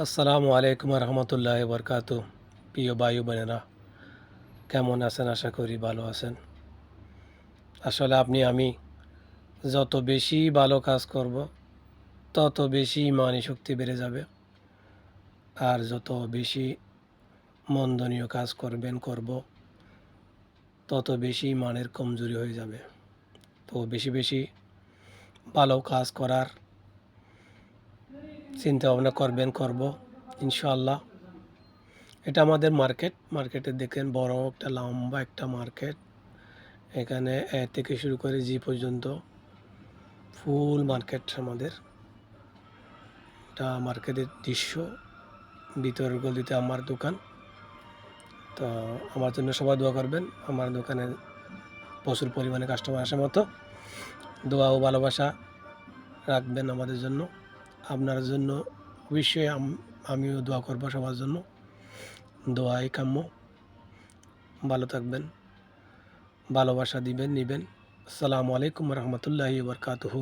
আসসালামু আলাইকুম রহমতুল্লাহ বরকাত। প্রিয় বায়ু বোনেরা, কেমন আছেন? আশা করি ভালো আছেন। আসলে আমি যত বেশি ভালো কাজ করব, তত বেশি ইমানি শক্তি বেড়ে যাবে। আর যত বেশি মন্দনীয় কাজ করব, তত বেশি ইমানের কমজোরি হয়ে যাবে। তো বেশি বেশি ভালো কাজ করার চিন্তা ভাবনা করব ইনশাআল্লাহ। এটা আমাদের মার্কেটে দেখেন, বড় একটা লম্বা একটা মার্কেট। এখানে এ থেকে শুরু করে জি পর্যন্ত ফুল মার্কেট আমাদের। এটা মার্কেটের দৃশ্য। ভিতরের গলিতে আমার দোকান। তো আমার জন্য সবাই দোয়া করবেন। আমার দোকানে প্রচুর পরিমাণে কাস্টমার আসে মতো দোয়া ও ভালোবাসা রাখবেন আমাদের জন্য। আপনার জন্য অবশ্যই আমিও দোয়া করব সবার জন্য। দোয়াই কাম্য। ভালো থাকবেন, ভালোবাসা দিবেন নিবেন। আসসালামু আলাইকুম রহমতুল্লাহি বরকাতুহু।